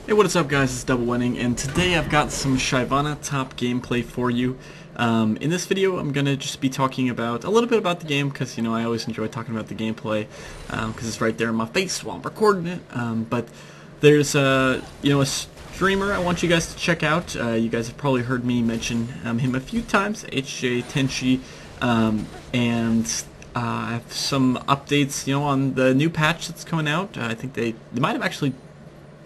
Hey, what is up guys, it's DoubleWinning, and today I've got some Shyvana top gameplay for you. In this video I'm going to just be talking about a little bit about the game, because you know I always enjoy talking about the gameplay, because it's right there in my face while I'm recording it. But there's a streamer I want you guys to check out. You guys have probably heard me mention him a few times, HJ Tenchi, and I have some updates on the new patch that's coming out. I think they might have actually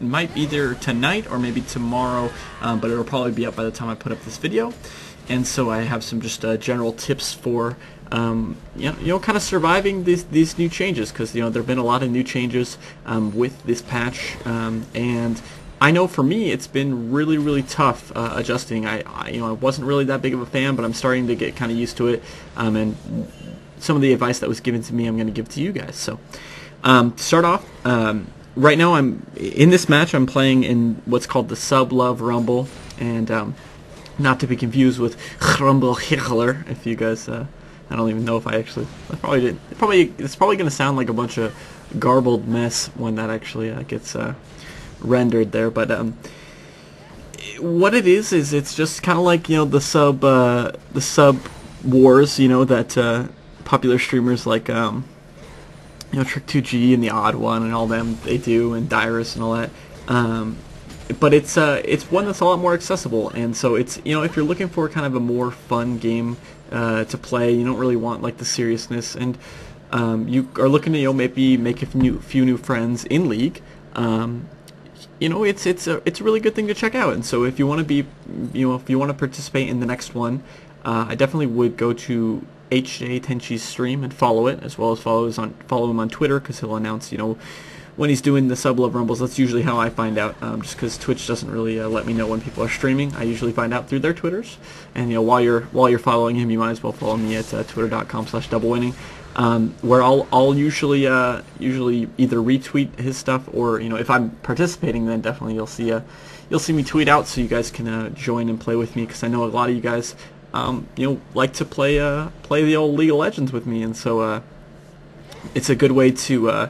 might be either tonight or maybe tomorrow, but it'll probably be up by the time I put up this video. And so I have some just general tips for kind of surviving these new changes, because there have been a lot of new changes with this patch, and I know for me it's been really tough adjusting. I wasn't really that big of a fan, but I'm starting to get kind of used to it, and some of the advice that was given to me I'm going to give to you guys. So to start off, right now I'm in this match. I'm playing in what's called the Sub Love Rumble, and not to be confused with Rumble Hickler. If you guys, I don't even know if I probably did. It's probably going to sound like a bunch of garbled mess when that actually gets rendered there. But what it is it's just kind of like the sub wars. That popular streamers like Trick2G and the Odd One and all them, they do, and Dyrus and all that. But it's one that's a lot more accessible, and so it's if you're looking for kind of a more fun game to play, you don't really want like the seriousness, and you are looking to maybe make a few new friends in League. It's a really good thing to check out. And so if you want to be if you want to participate in the next one, I definitely would go to HJ Tenchi's stream and follow it, as well as follow him on Twitter, because he'll announce when he's doing the Sub Love Rumbles. That's usually how I find out, just because Twitch doesn't really let me know when people are streaming. I usually find out through their Twitters, and while you're following him, you might as well follow me at twitter.com/doublewinning, where I'll usually either retweet his stuff, or if I'm participating, then definitely you'll see me tweet out, so you guys can join and play with me, because I know a lot of you guys like to play the old League of Legends with me, and so it's a good way to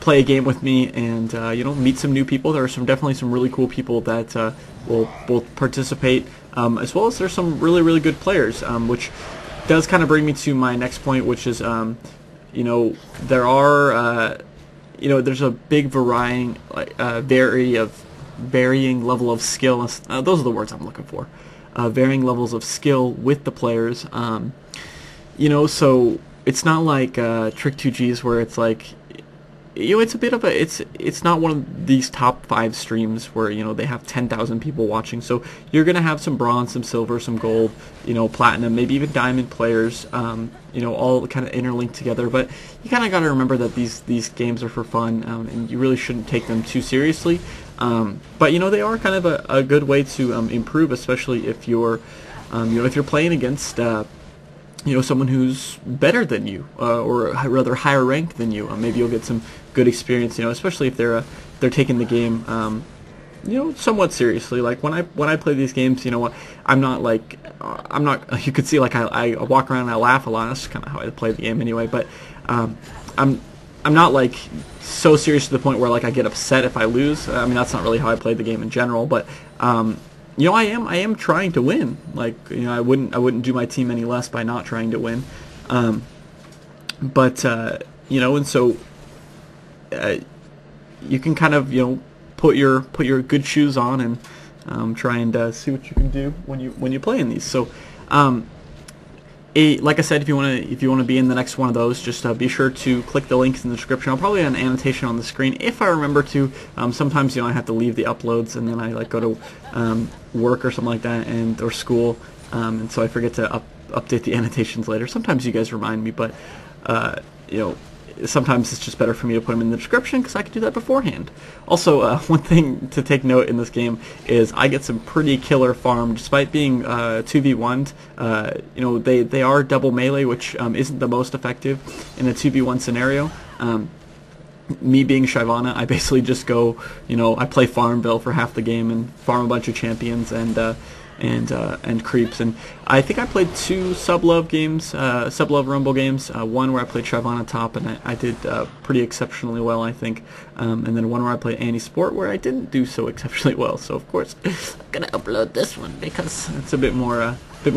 play a game with me and meet some new people. There are definitely some really cool people that will participate, as well as there's some really good players, which does kind of bring me to my next point, which is there are there's a big varying level of skill. Those are the words I'm looking for. Varying levels of skill with the players. So it's not like Trick2G's, where it's like it's a bit of it's not one of these top 5 streams where they have 10,000 people watching. So you're gonna have some bronze, some silver, some gold, platinum, maybe even diamond players, all kind of interlinked together. But you kind of got to remember that these games are for fun, and you really shouldn't take them too seriously. But they are kind of a good way to improve, especially if you're playing against someone who's better than you, or rather higher ranked than you. Maybe you'll get some good experience, especially if they're taking the game somewhat seriously. Like when I play these games, I'm not you could see, like, I walk around and I laugh a lot. That's kind of how I play the game anyway. But I'm not like so serious to the point where like I get upset if I lose. I mean, that's not really how I play the game in general. But I am trying to win. Like I wouldn't do my team any less by not trying to win. And so you can kind of put your good shoes on and try and see what you can do when you play in these. So like I said, if you want to be in the next one of those, just be sure to click the links in the description. I'll probably have an annotation on the screen if I remember to. Sometimes I have to leave the uploads, and then I go to work or something like that, or school, and so I forget to update the annotations later. Sometimes you guys remind me, but sometimes it's just better for me to put them in the description, because I can do that beforehand. Also, one thing to take note in this game is I get some pretty killer farm, despite being 2v1'd. They are double melee, which isn't the most effective in a 2v1 scenario. Me being Shyvana, I basically just go, I play Farmville for half the game and farm a bunch of champions, and and creeps. And I think I played 2 Sub-Love games, Sub-Love Rumble games. One where I played Shyvana top, and I did pretty exceptionally well, I think. And then one where I played Annie Sport, where I didn't do so exceptionally well. So of course, I'm gonna upload this one because it's a bit more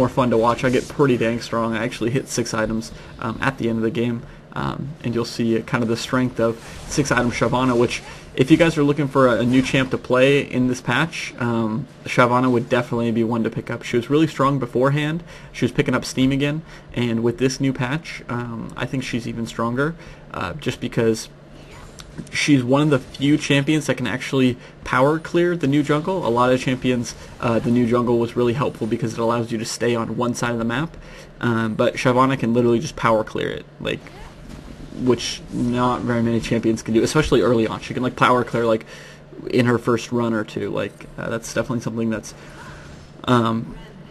fun to watch. I get pretty dang strong. I actually hit 6 items at the end of the game. And you'll see kind of the strength of 6-item Shyvana, which, if you guys are looking for a new champ to play in this patch, Shyvana would definitely be one to pick up. She was really strong beforehand. She was picking up steam again, and with this new patch, I think she's even stronger, just because she's one of the few champions that can actually power clear the new jungle. A lot of champions, the new jungle was really helpful because it allows you to stay on one side of the map, but Shyvana can literally just power clear it, which not very many champions can do, especially early on. She can power clear in her first run or two. That's definitely something that's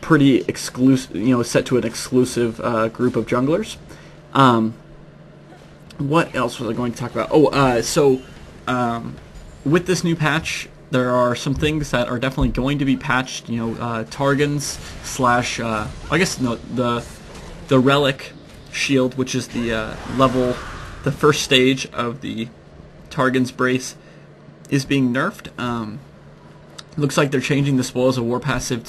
pretty exclusive, set to an exclusive group of junglers. What else was I going to talk about? With this new patch, there are some things that are definitely going to be patched. Targons slash I guess no, the relic shield, which is the first stage of the Targon's Brace, is being nerfed. Looks like they're changing the Spoils of War passive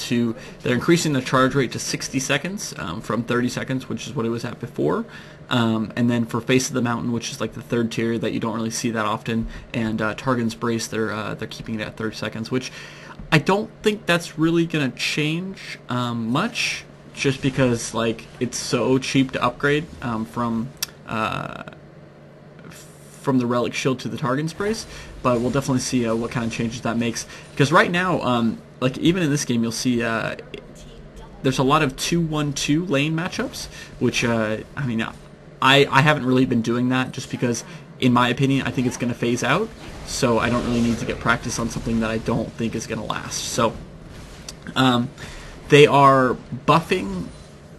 they're increasing the charge rate to 60 seconds from 30 seconds, which is what it was at before. And then for Face of the Mountain, which is the 3rd tier that you don't really see that often, and Targon's Brace, they're keeping it at 30 seconds, which I don't think that's really going to change much, just because it's so cheap to upgrade from the Relic Shield to the Targon's Brace. But we'll definitely see what kind of changes that makes, because right now, even in this game, you'll see there's a lot of 2-1-2 lane matchups, which I haven't really been doing that, just because, in my opinion, I think it's going to phase out, so I don't really need to get practice on something that I don't think is going to last. So they are buffing,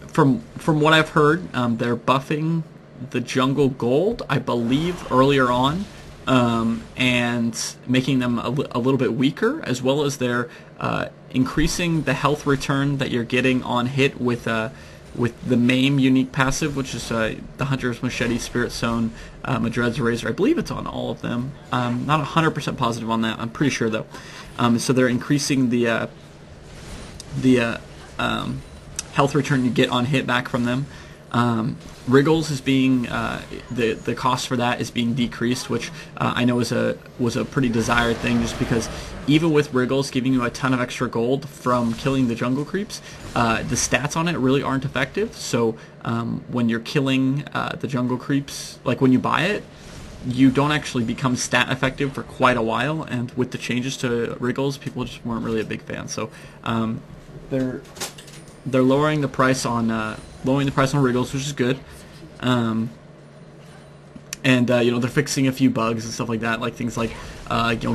from what I've heard, they're buffing the jungle gold, I believe, earlier on, and making them a little bit weaker, as well as they're increasing the health return that you're getting on hit with the MAME unique passive, which is the Hunter's Machete, Spirit Zone, Madred's Razor. I believe it's on all of them. Not 100% positive on that. I'm pretty sure though. So they're increasing the health return you get on hit back from them. Wriggles is being the cost for that is being decreased, which I know was a pretty desired thing, just because even with Wriggles giving you a ton of extra gold from killing the jungle creeps, the stats on it really aren't effective. So when you're killing the jungle creeps, when you buy it, you don't actually become stat effective for quite a while. And with the changes to Wriggles, people just weren't really a big fan. So they're lowering the price on Wriggles, which is good. And they're fixing a few bugs and stuff like that, things like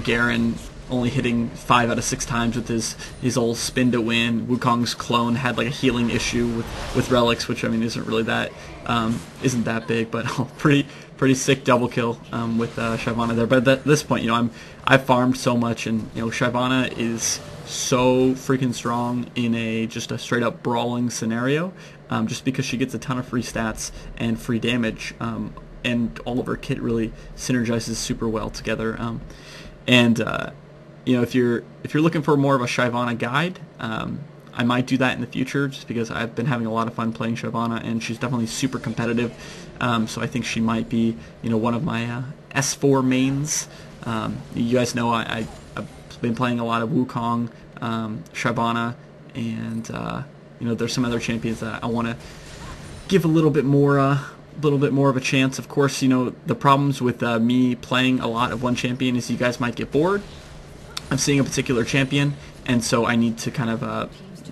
Garen only hitting 5 out of 6 times with his old spin to win. Wukong's clone had a healing issue with relics, which isn't really isn't that big, but pretty sick double kill with Shyvana there. But at this point, I've farmed so much, and Shyvana is so freaking strong in just a straight up brawling scenario, just because she gets a ton of free stats and free damage, and all of her kit really synergizes super well together. If you're looking for more of a Shyvana guide, I might do that in the future, just because I've been having a lot of fun playing Shyvana, and she's definitely super competitive. So I think she might be one of my S4 mains. You guys know I've been playing a lot of Wukong, Shyvana, and there's some other champions that I want to give a little bit more of a chance. Of course, the problems with me playing a lot of one champion is you guys might get bored of seeing a particular champion, and so I need to kind of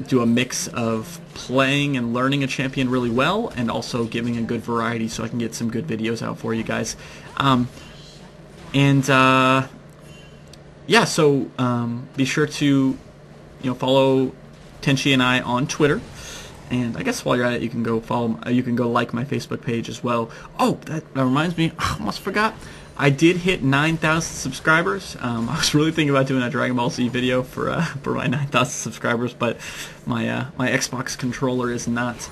do a mix of playing and learning a champion really well, and also giving a good variety so I can get some good videos out for you guys. So be sure to follow Tenchi and I on Twitter, and I guess while you're at it, you can go like my Facebook page as well. Oh, that reminds me, I almost forgot. I did hit 9,000 subscribers. I was really thinking about doing a Dragon Ball Z video for my 9,000 subscribers, but my Xbox controller is not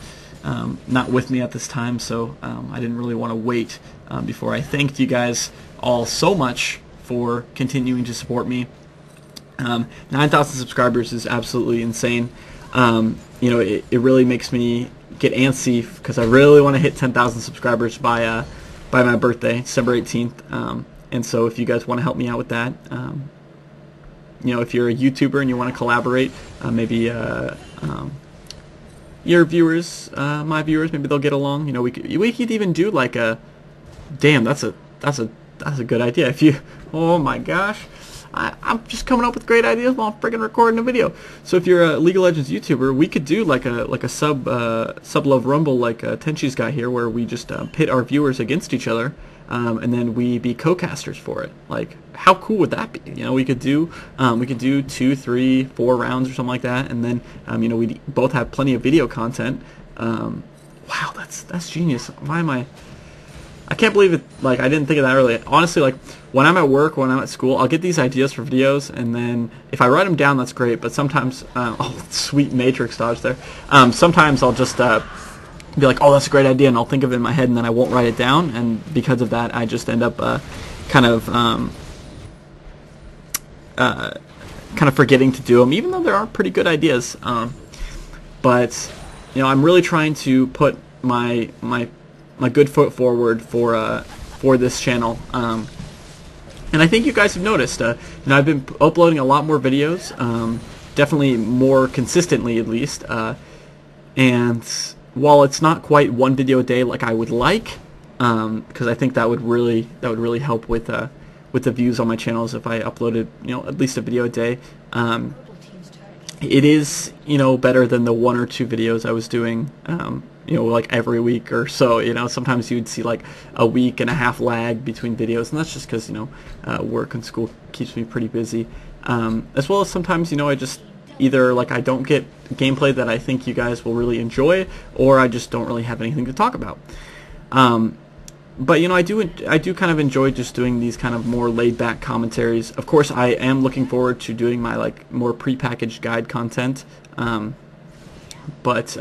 with me at this time, so I didn't really want to wait before I thanked you guys all so much for continuing to support me. 9,000 subscribers is absolutely insane. You know, it really makes me get antsy because I really want to hit 10,000 subscribers by my birthday, December 18th. And so if you guys want to help me out with that, you know, if you're a YouTuber and you want to collaborate, maybe your viewers, my viewers, maybe they'll get along. You know, we could even do like a, damn, that's a good idea. If you, oh my gosh, I'm just coming up with great ideas while I'm freaking recording a video. So if you're a League of Legends YouTuber, we could do like a sub love rumble like Tenchi's guy here, where we just pit our viewers against each other, and then we be co-casters for it. Like, how cool would that be? You know, we could do 2, 3, 4 rounds or something like that, and then you know, we both have plenty of video content. Wow, that's genius. Why am I can't believe it. Like, I didn't think of that earlier. Honestly, like, when I'm at work, when I'm at school, I'll get these ideas for videos, and then if I write them down, that's great. But sometimes, oh, sweet Matrix dodge there. Sometimes I'll just be like, oh, that's a great idea, and I'll think of it in my head, and then I won't write it down. And because of that, I just end up kind of forgetting to do them, even though there are pretty good ideas. But you know, I'm really trying to put my good foot forward for this channel, and I think you guys have noticed. You know, I've been uploading a lot more videos, definitely more consistently at least. And while it's not quite one video a day like I would like, because I think that would really help with the views on my channels if I uploaded, you know, at least a video a day. It is, you know, better than the 1 or 2 videos I was doing, you know, like every week or so. You know, sometimes you'd see like a week and a half lag between videos, and that's just because, you know, work and school keeps me pretty busy. As well as sometimes, you know, I just either, like, I don't get gameplay that I think you guys will really enjoy, or I just don't really have anything to talk about. But you know, I do kind of enjoy just doing these kind of more laid-back commentaries. Of course, I am looking forward to doing my like more prepackaged guide content. But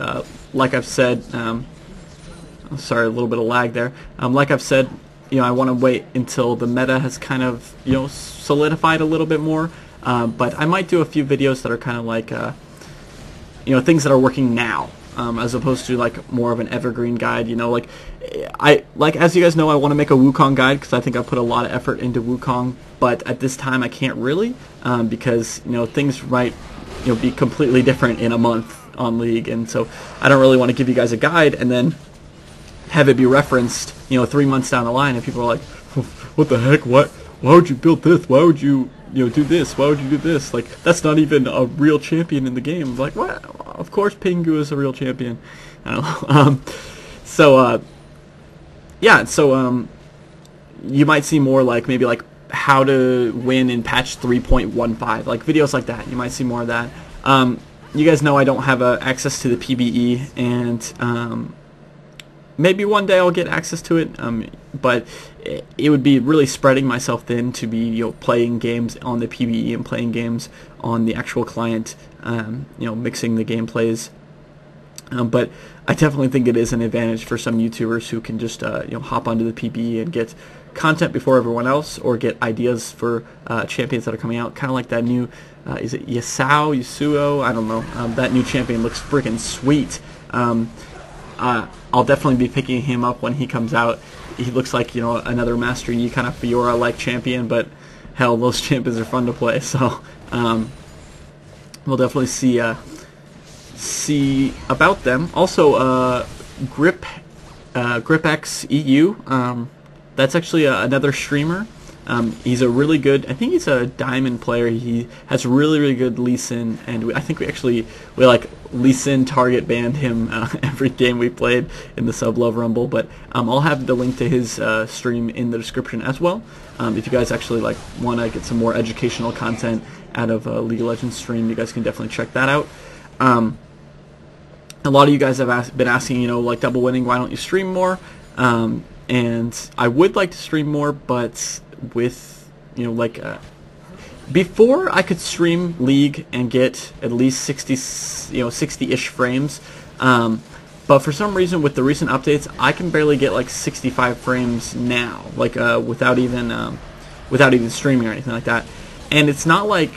like I've said, sorry, a little bit of lag there. Like I've said, you know, I want to wait until the meta has kind of, you know, solidified a little bit more. But I might do a few videos that are kind of like, you know, things that are working now. As opposed to like more of an evergreen guide. You know, like as you guys know, I want to make a Wukong guide because I think I put a lot of effort into Wukong, but at this time I can't really, because, you know, things might, you know, be completely different in a month on League, and so I don't really want to give you guys a guide and then have it be referenced, you know, 3 months down the line, and people are like, what the heck, why would you build this, why would you know, do this, why would you do this, like, that's not even a real champion in the game. I'm like, what? Of course Pingu is a real champion. I don't know. Yeah, so you might see more like maybe like how to win in patch 3.15, like videos like that. You might see more of that. You guys know I don't have access to the PBE, and maybe one day I'll get access to it, but it would be really spreading myself thin to be, you know, playing games on the PBE and playing games on the actual client, you know, mixing the gameplays. But I definitely think it is an advantage for some YouTubers who can just, you know, hop onto the PBE and get content before everyone else, or get ideas for champions that are coming out, kind of like that new, is it Yasuo? I don't know. That new champion looks freaking sweet. I'll definitely be picking him up when he comes out. He looks like, you know, another Master Yi kind of Fiora-like champion, but hell, those champions are fun to play. So we'll definitely see about them. Also, GripX EU. That's actually another streamer. He's a really good, I think he's a diamond player. He has really good Lee Sin, and I think we like Lee Sin target banned him every game we played in the Sub Love Rumble. But I'll have the link to his stream in the description as well. If you guys actually like want to get some more educational content out of a League of Legends stream, you guys can definitely check that out. A lot of you guys have been asking, you know, like DoubleWinning, why don't you stream more? and I would like to stream more, but with, you know, like before I could stream League and get at least 60, you know, 60-ish frames. But for some reason, with the recent updates, I can barely get like 65 frames now, like without even streaming or anything like that. And it's not like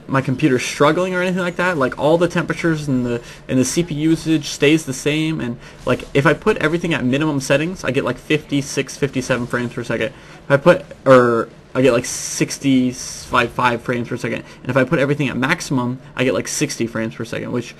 my computer's struggling or anything like that. Like all the temperatures and the CPU usage stays the same, and like if I put everything at minimum settings, I get like 56, 57 frames per second. I get like 65 frames per second, and if I put everything at maximum, I get like 60 frames per second, which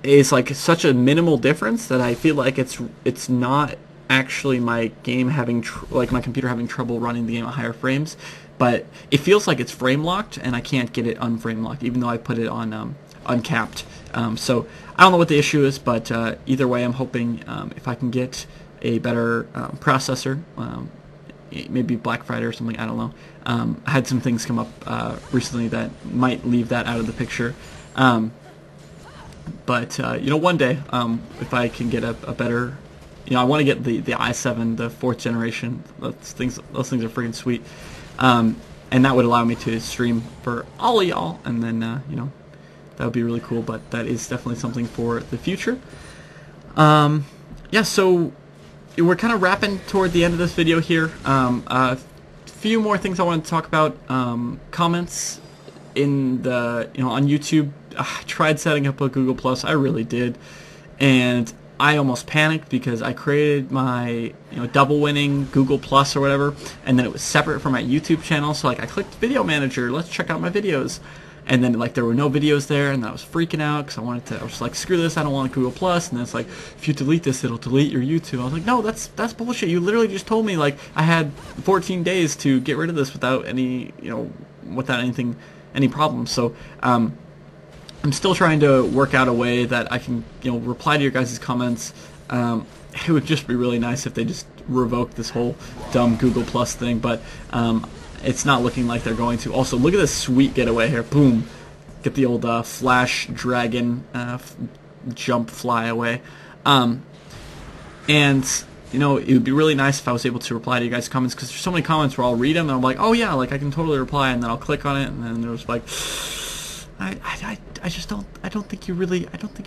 is like such a minimal difference that I feel like it's not actually my game having like my computer having trouble running the game at higher frames, but it feels like it's frame locked, and I can't get it unframe locked even though I put it on uncapped. So I don't know what the issue is, but either way, I'm hoping if I can get a better processor, maybe Black Friday or something, I don't know. I had some things come up recently that might leave that out of the picture. But you know, one day, if I can get a better, you know, I want to get the i7, the 4th generation. Those things are freaking sweet. And that would allow me to stream for all of y'all, and then you know, that would be really cool. But that is definitely something for the future. Yeah, so we're kind of wrapping toward the end of this video here. A few more things I want to talk about. Comments in the, you know, on YouTube. I tried setting up a Google Plus. I really did, and I almost panicked because I created my, you know, DoubleWinning Google Plus or whatever, and then it was separate from my YouTube channel. So like I clicked Video Manager, let's check out my videos, and then like there were no videos there, and I was freaking out because I was like, screw this, I don't want Google Plus. And then it's like, if you delete this, it'll delete your YouTube. I was like, no, that's bullshit. You literally just told me like I had 14 days to get rid of this without any, you know, without any problems. So I'm still trying to work out a way that I can, you know, reply to your guys' comments. It would just be really nice if they just revoked this whole dumb Google Plus thing, but it's not looking like they're going to. Also, look at this sweet getaway here. Boom. Get the old Flash Dragon jump fly away. And, you know, it would be really nice if I was able to reply to you guys' comments, because there's so many comments where I'll read them and I'm like, oh yeah, like I can totally reply, and then I'll click on it, and then there's like, I don't think you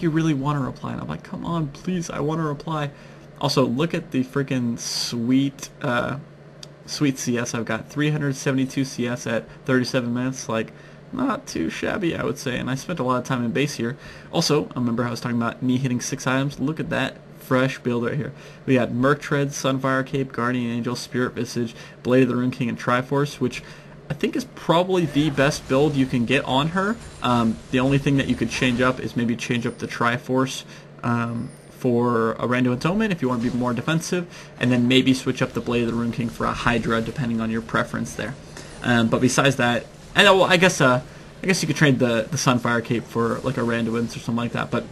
really want to reply. And I'm like, come on, please, I want to reply. Also, look at the freaking sweet CS I've got. 372 CS at 37 minutes. Like, not too shabby, I would say. And I spent a lot of time in base here. Also, I remember I was talking about me hitting 6 items. Look at that fresh build right here. We got Merc Tread, Sunfire Cape, Guardian Angel, Spirit Visage, Blade of the Rune King, and Triforce, which I think is probably the best build you can get on her. The only thing that you could change up is maybe change up the Triforce for a Randuin's Omen if you want to be more defensive, and then maybe switch up the Blade of the Rune King for a Hydra depending on your preference there. But besides that, and well, I guess you could trade the Sunfire Cape for like a Randuin's or something like that. But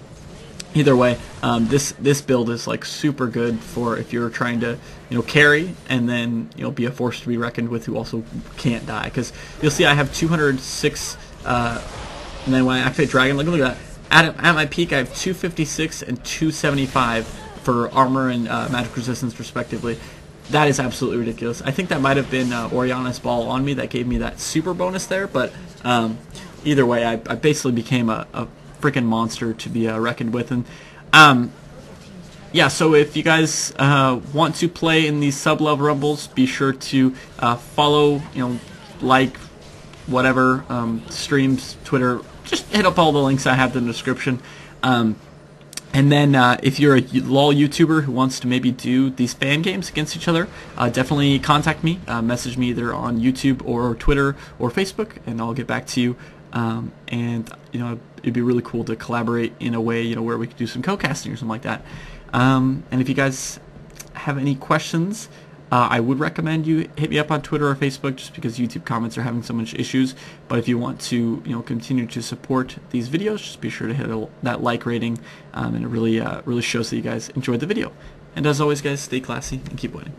either way, this build is like super good for if you're trying to, you know, carry and then, you know, be a force to be reckoned with who also can't die. Because you'll see I have 206, and then when I activate Dragon, look at that. At my peak, I have 256 and 275 for armor and magic resistance respectively. That is absolutely ridiculous. I think that might have been Oriana's Ball on me that gave me that super bonus there. But either way, I basically became a freaking monster to be reckoned with. And yeah, so if you guys want to play in these sub-level rumbles, be sure to follow, you know, like, whatever, streams, Twitter. Just hit up all the links I have in the description. And then if you're a LOL YouTuber who wants to maybe do these fan games against each other, definitely contact me. Message me either on YouTube or Twitter or Facebook, and I'll get back to you. And, you know, it'd be really cool to collaborate in a way, you know, where we could do some co-casting or something like that. And if you guys have any questions, I would recommend you hit me up on Twitter or Facebook, just because YouTube comments are having so much issues. But if you want to, you know, continue to support these videos, just be sure to hit that like rating, and it really shows that you guys enjoyed the video. And as always, guys, stay classy and keep winning.